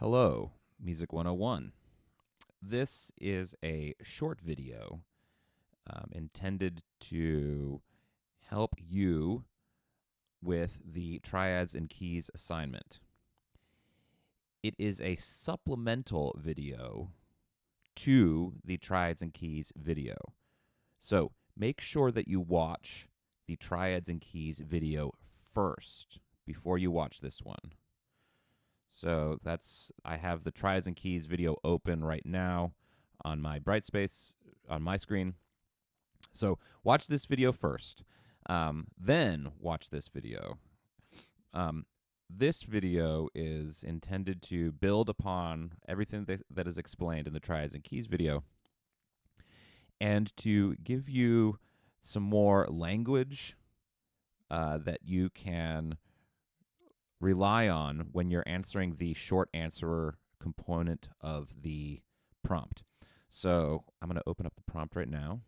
Hello, Music 101. This is a short video intended to help you with the Triads and Keys assignment. It is a supplemental video to the Triads and Keys video. So make sure that you watch the Triads and Keys video first before you watch this one. So I have the Triads and Keys video open right now on my Brightspace on my screen. So watch this video first, then watch this video. This video is intended to build upon everything that is explained in the Triads and Keys video and to give you some more language that you can rely on when you're answering the short answer component of the prompt. So I'm going to open up the prompt right now.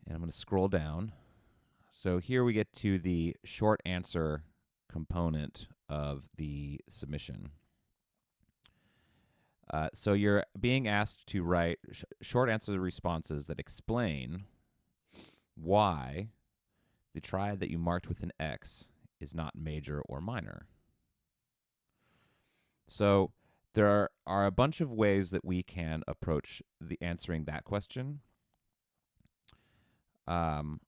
And I'm going to scroll down. So here we get to the short answer component of the submission. So you're being asked to write short answer responses that explain why the triad that you marked with an X is not major or minor. So there are a bunch of ways that we can approach the answering that question. And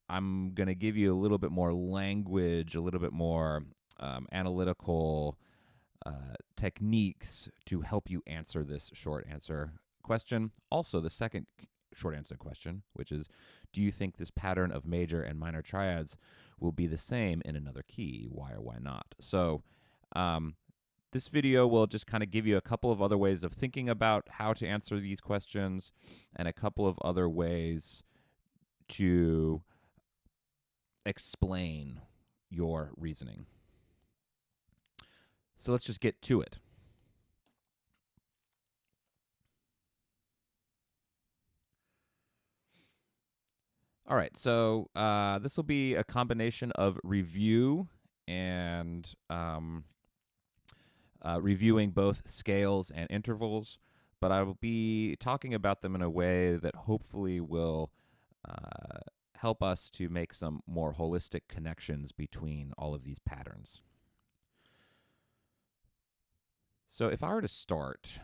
I'm going to give you a little bit more language, a little bit more analytical techniques to help you answer this short answer question. Also, the second short answer question, which is, do you think this pattern of major and minor triads will be the same in another key? Why or why not? So this video will just kind of give you a couple of other ways of thinking about how to answer these questions and a couple of other ways to explain your reasoning. So let's just get to it. All right, so this will be a combination of review and reviewing both scales and intervals, but I will be talking about them in a way that hopefully will help us to make some more holistic connections between all of these patterns. So if I were to start,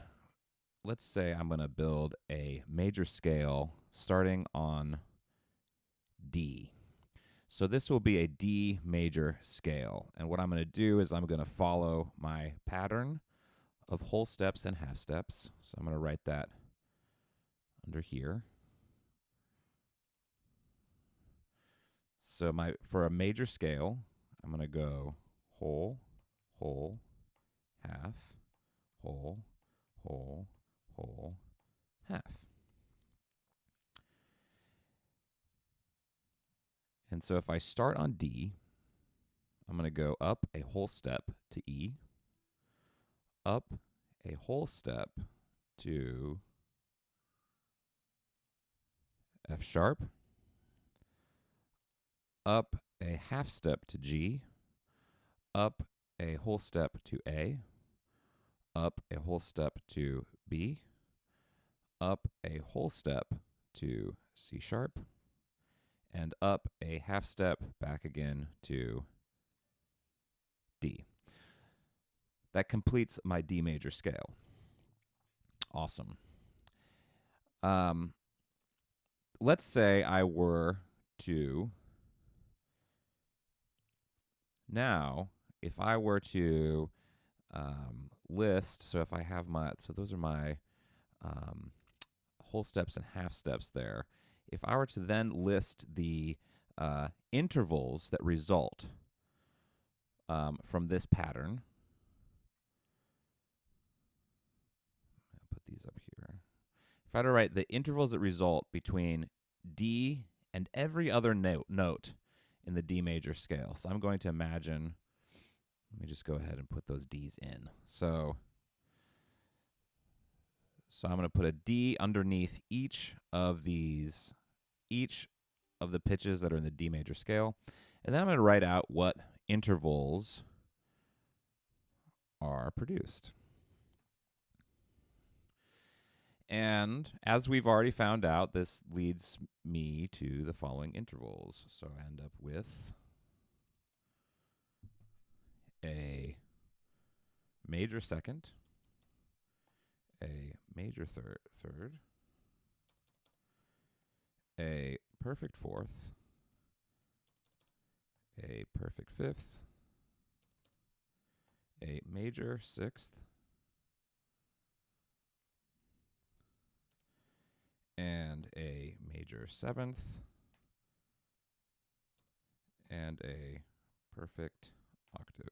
let's say I'm going to build a major scale starting on D. So this will be a D major scale. And what I'm going to do is I'm going to follow my pattern of whole steps and half steps. So I'm going to write that under here. So for a major scale, I'm going to go whole, whole, half, whole, whole, whole, half. And so if I start on D, I'm going to go up a whole step to E, up a whole step to F sharp, up a half step to G, up a whole step to A, up a whole step to B, up a whole step to C sharp, and up a half step back again to D. That completes my D major scale. Awesome. Let's say I were to now, if I were to list, so if I have those are my whole steps and half steps there. If I were to then list the intervals that result from this pattern, I'll put these up here. If I were to write the intervals that result between D and every other note in the D major scale. So I'm going to imagine, let me just go ahead and put those Ds in. So I'm going to put a D underneath each of the pitches that are in the D major scale. And then I'm going to write out what intervals are produced. And as we've already found out, this leads me to the following intervals. So I end up with a major second, a major third, a perfect fourth, a perfect fifth, a major sixth, and a major seventh, and a perfect octave.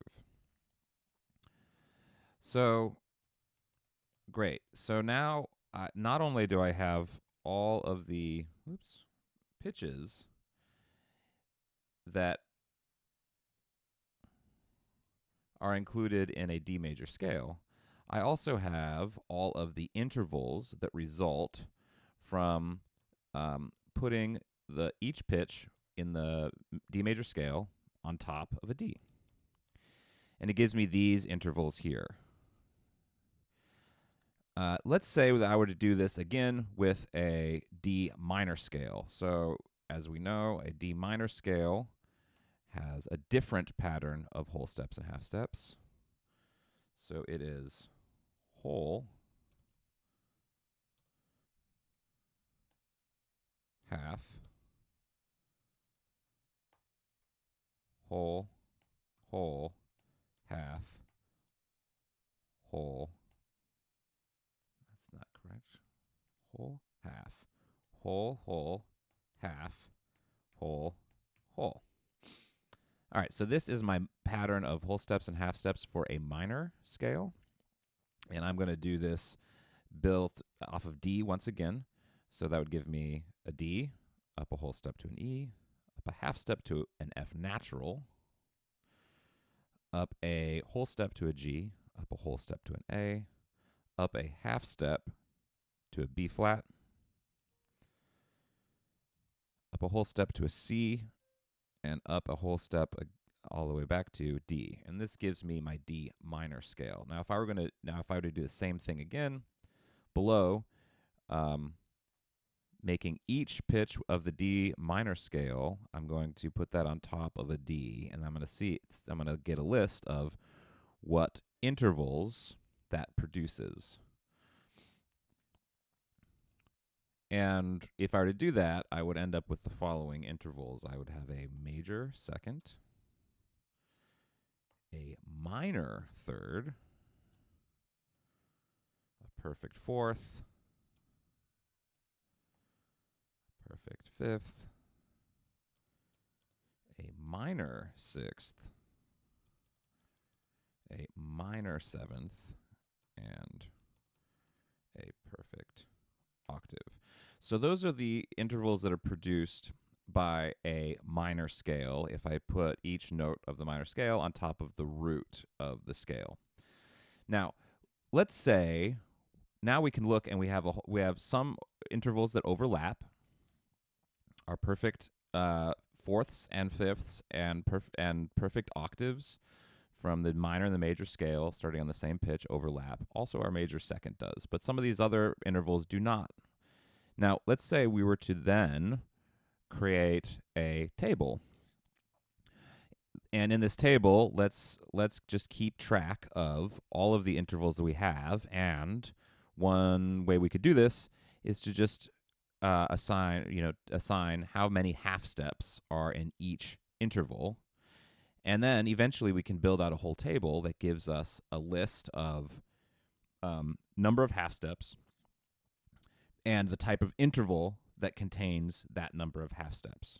So, great. So now, not only do I have all of the pitches that are included in a D major scale, I also have all of the intervals that result from putting each pitch in the D major scale on top of a D. And it gives me these intervals here. Let's say that I were to do this again with a D minor scale. So as we know, a D minor scale has a different pattern of whole steps and half steps. So it is whole, half, whole, whole, half, whole. That's not correct. Whole, half, whole, whole, half, whole, whole. All right, so this is my pattern of whole steps and half steps for a minor scale. And I'm going to do this built off of D once again. So that would give me a D, up a whole step to an E, up a half step to an F natural, up a whole step to a G, up a whole step to an A, up a half step to a B flat, up a whole step to a C, and up a whole step all the way back to D. And this gives me my D minor scale. Now, if I were to do the same thing again below, making each pitch of the D minor scale, I'm going to put that on top of a D, and I'm going to get a list of what intervals that produces. And if I were to do that, I would end up with the following intervals. I would have a major second, a minor third, a perfect fourth, perfect fifth, a minor sixth, a minor seventh, and a perfect octave. So those are the intervals that are produced by a minor scale if I put each note of the minor scale on top of the root of the scale. Now, let's say now we can look and we have some intervals that overlap. Our perfect fourths and fifths and perfect octaves from the minor and the major scale starting on the same pitch overlap. Also, our major second does, but some of these other intervals do not. Now, let's say we were to then create a table. And in this table, let's just keep track of all of the intervals that we have. And one way we could do this is to just assign how many half steps are in each interval. And then eventually we can build out a whole table that gives us a list of number of half steps and the type of interval that contains that number of half steps.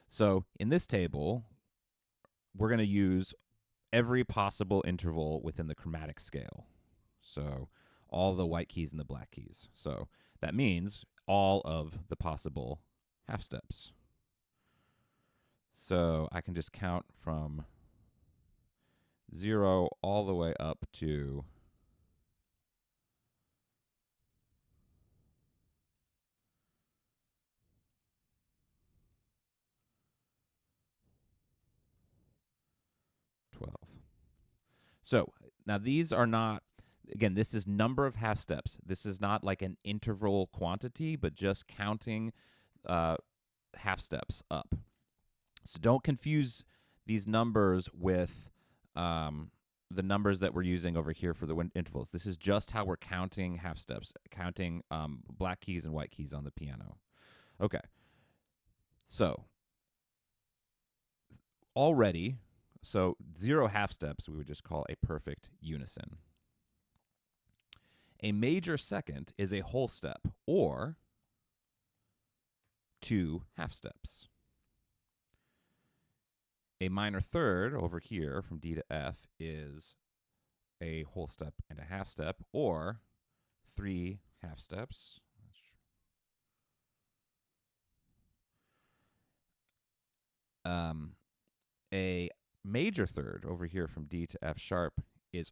So in this table, we're going to use every possible interval within the chromatic scale. So all the white keys and the black keys. So that means all of the possible half steps. So I can just count from 0 all the way up to So now these are not, again, this is number of half steps. This is not like an interval quantity, but just counting half steps up. So don't confuse these numbers with the numbers that we're using over here for the intervals. This is just how we're counting half steps, counting black keys and white keys on the piano. Okay. So already, so 0 half steps we would just call a perfect unison. A major second is a whole step, or 2 half steps. A minor third over here from D to F is a whole step and a half step, or 3 half steps. A major third over here from D to F sharp is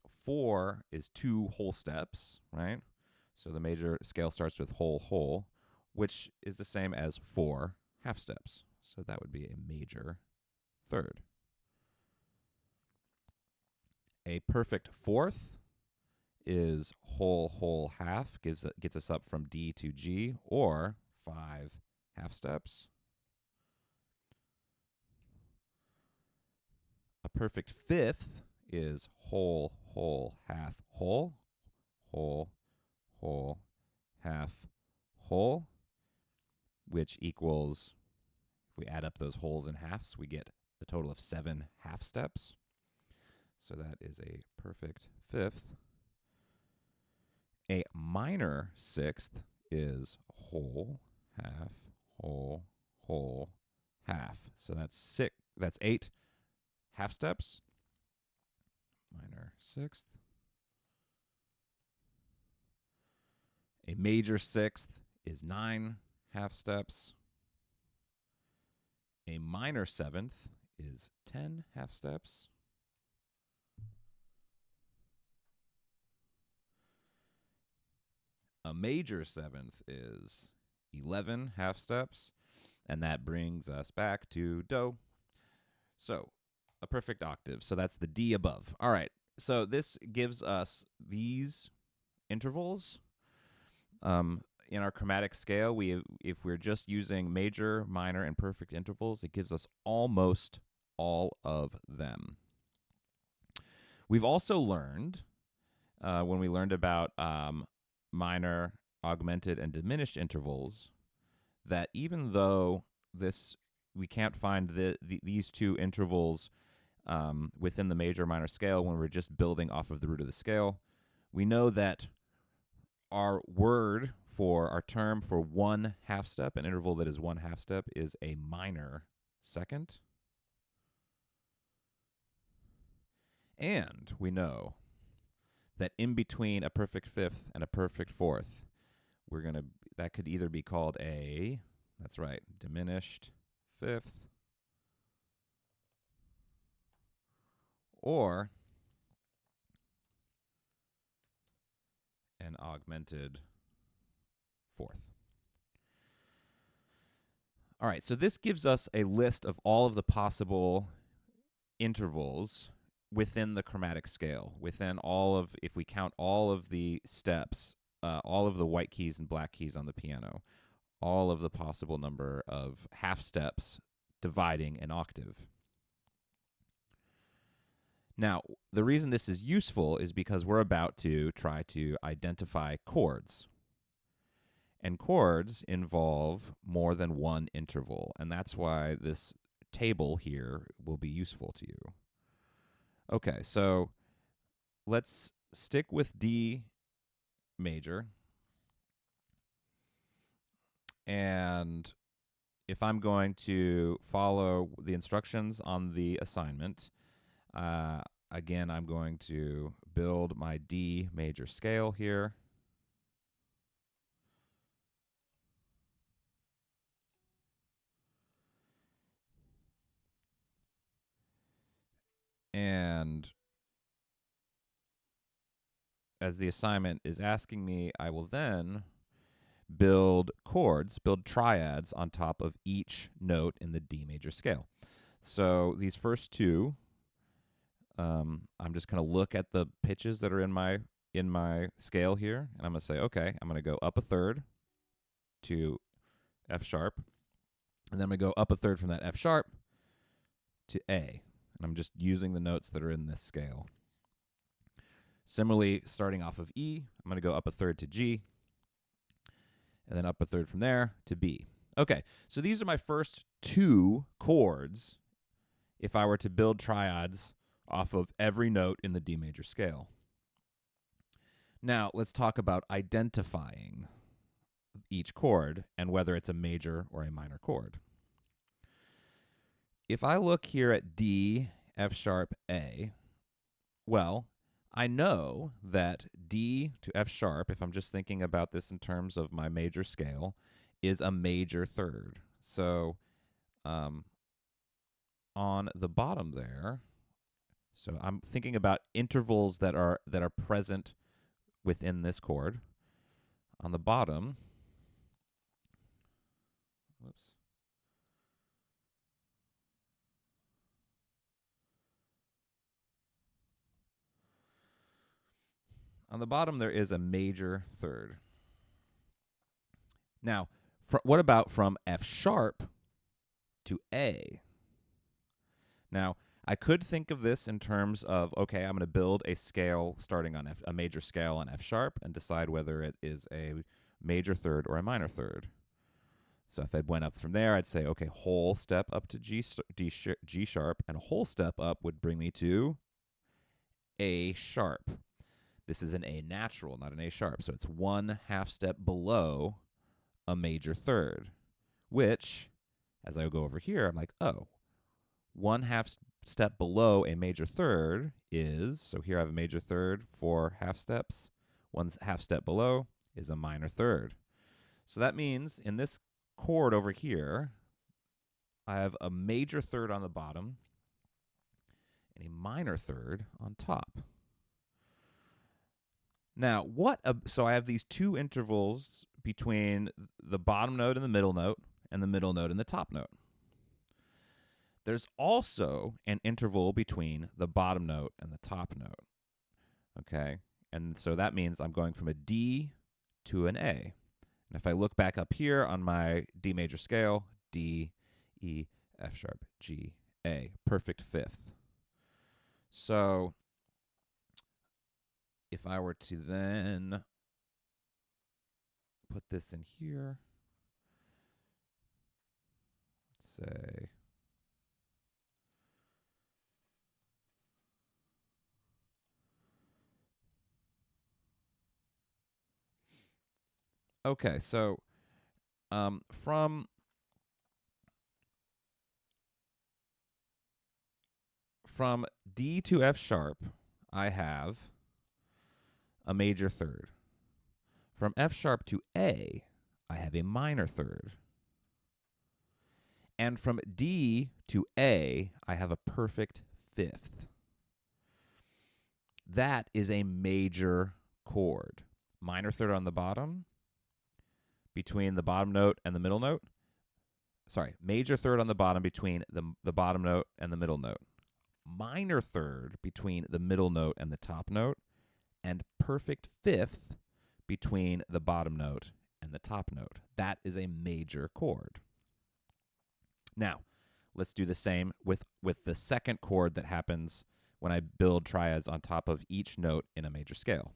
2 whole steps, right? So the major scale starts with whole, which is the same as 4 half steps. So that would be a major third. A perfect fourth is whole half, gets us up from D to G, or 5 half steps. A perfect fifth is whole, half, whole, half, whole, which equals, if we add up those wholes and halves, we get a total of 7 half steps. So that is a perfect fifth. A minor sixth is whole, half. So that's 8 half steps. Minor sixth. A major sixth is 9 half steps. A minor seventh is 10 half steps. A major seventh is 11 half steps, and that brings us back to Do. So a perfect octave. So that's the D above. All right. So this gives us these intervals. In our chromatic scale, if we're just using major, minor, and perfect intervals, it gives us almost all of them. We've also learned, when we learned about minor, augmented, and diminished intervals, that even though we can't find these two intervals within the major minor scale when we're just building off of the root of the scale, we know that our term for 1 half step, an interval that is 1 half step, is a minor second. And we know that in between a perfect fifth and a perfect fourth, that could either be called that's right, diminished fifth, or an augmented fourth. All right, so this gives us a list of all of the possible intervals within the chromatic scale, if we count all of the steps, all of the white keys and black keys on the piano, all of the possible number of half steps dividing an octave. Now, the reason this is useful is because we're about to try to identify chords. And chords involve more than one interval, and that's why this table here will be useful to you. Okay, so let's stick with D major. And if I'm going to follow the instructions on the assignment, again, I'm going to build my D major scale here. And as the assignment is asking me, I will then build triads on top of each note in the D major scale. So these first two I'm just going to look at the pitches that are in my scale here, and I'm going to say, okay, I'm going to go up a third to F sharp, and then I'm going to go up a third from that F sharp to A. And I'm just using the notes that are in this scale. Similarly, starting off of E, I'm going to go up a third to G, and then up a third from there to B. Okay, so these are my first two chords if I were to build triads off of every note in the D major scale. Now, let's talk about identifying each chord and whether it's a major or a minor chord. If I look here at D, F sharp, A, well, I know that D to F sharp, if I'm just thinking about this in terms of my major scale, is a major third. So on the bottom there, so I'm thinking about intervals that are present within this chord. On the bottom, whoops. On the bottom, there is a major third. Now, what about from F sharp to A? Now, I could think of this in terms of, okay, I'm going to build a scale starting on a major scale on F sharp and decide whether it is a major third or a minor third. So if I went up from there, I'd say, okay, whole step up to G sharp, and a whole step up would bring me to A sharp. This is an A natural, not an A sharp. So it's 1/2 step below a major third, which, as I go over here, I'm like, oh, 1/2 step below a major third is, so here I have a major third, 4 half steps. 1/2 step below is a minor third. So that means in this chord over here, I have a major third on the bottom and a minor third on top. Now, so I have these two intervals between the bottom note and the middle note, and the middle note and the top note. There's also an interval between the bottom note and the top note. Okay? And so that means I'm going from a D to an A. And if I look back up here on my D major scale, D, E, F sharp, G, A, perfect fifth. So if I were to then put this in here, let's say, okay, so from D to F sharp, I have a major third. From F sharp to A, I have a minor third. And from D to A, I have a perfect fifth. That is a major chord. Minor third on the bottom, between the bottom note and the middle note. Sorry, major third on the bottom between the bottom note and the middle note. Minor third between the middle note and the top note. And perfect fifth between the bottom note and the top note. That is a major chord. Now, let's do the same with the second chord that happens when I build triads on top of each note in a major scale.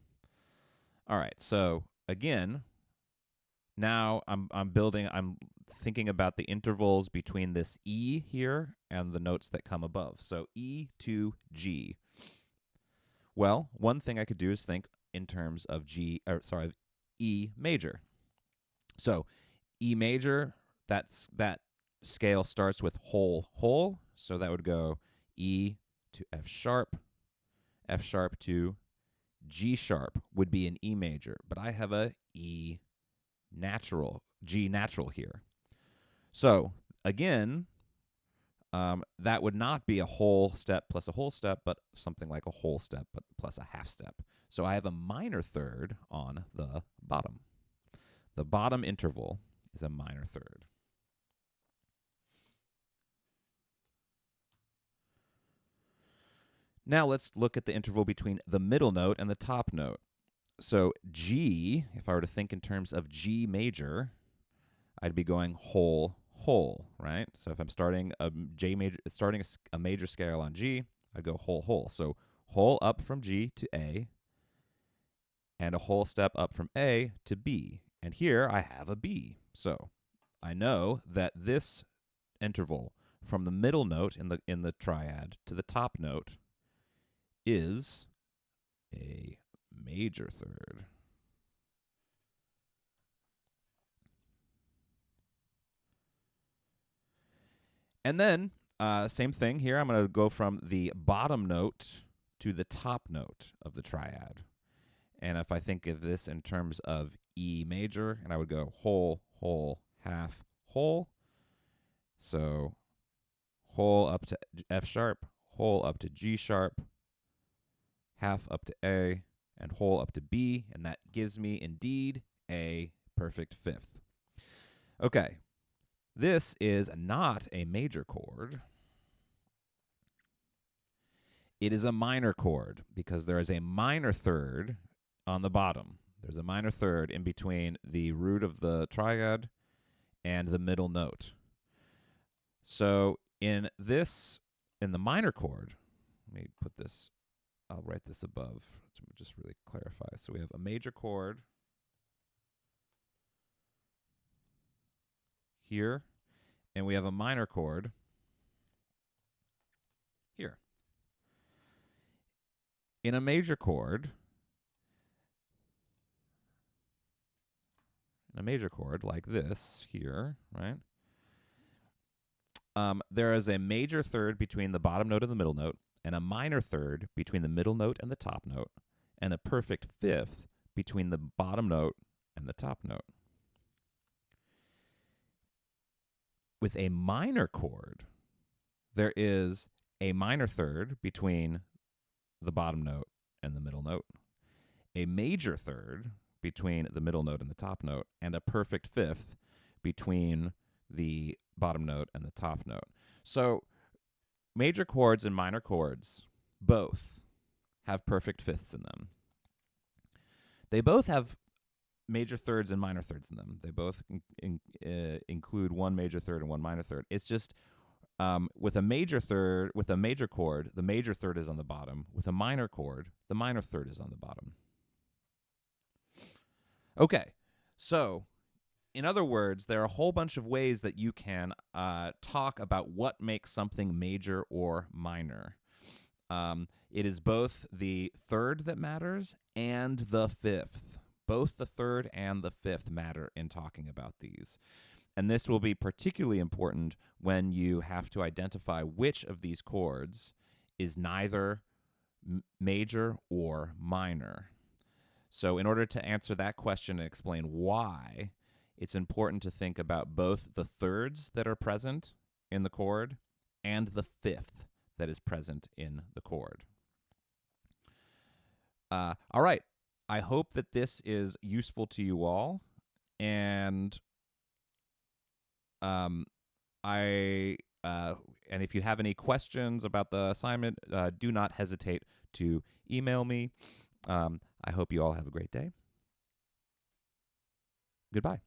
All right, so again, now I'm thinking about the intervals between this E here and the notes that come above. So E to G. Well, one thing I could do is think in terms of E major. So E major, that scale starts with whole, so that would go E to F sharp to G sharp would be an E major, but I have a E natural, G natural here. So again, that would not be a whole step plus a whole step, but something like a whole step but plus a half step. So I have a minor third on the bottom. The bottom interval is a minor third. Now let's look at the interval between the middle note and the top note. So G, if I were to think in terms of G major, I'd be going whole, whole, right? So if I'm starting a major scale on G, I go whole, whole. So whole up from G to A, and a whole step up from A to B. And here I have a B. So I know that this interval from the middle note in the triad to the top note is a major third. And then, same thing here. I'm going to go from the bottom note to the top note of the triad. And if I think of this in terms of E major, and I would go whole, whole, half, whole. So whole up to F sharp, whole up to G sharp, half up to A, and whole up to B. And that gives me, indeed, a perfect fifth. Okay, this is not a major chord. It is a minor chord because there is a minor third on the bottom. There's a minor third in between the root of the triad and the middle note. So in the minor chord, let me put this, I'll write this above to just really clarify. So we have a major chord here, and we have a minor chord here. In a major chord, like this here, right? There is a major third between the bottom note and the middle note, and a minor third between the middle note and the top note, and a perfect fifth between the bottom note and the top note. With a minor chord, there is a minor third between the bottom note and the middle note, a major third between the middle note and the top note, and a perfect fifth between the bottom note and the top note. So major chords and minor chords both have perfect fifths in them. They both have major thirds and minor thirds in them. They both include one major third and one minor third. It's just with a major chord, the major third is on the bottom. With a minor chord, the minor third is on the bottom. Okay, so in other words, there are a whole bunch of ways that you can talk about what makes something major or minor. It is both the third that matters and the fifth. Both the third and the fifth matter in talking about these. And this will be particularly important when you have to identify which of these chords is neither major or minor. So in order to answer that question and explain why, it's important to think about both the thirds that are present in the chord and the fifth that is present in the chord. All right. I hope that this is useful to you all. And and if you have any questions about the assignment, do not hesitate to email me. I hope you all have a great day. Goodbye.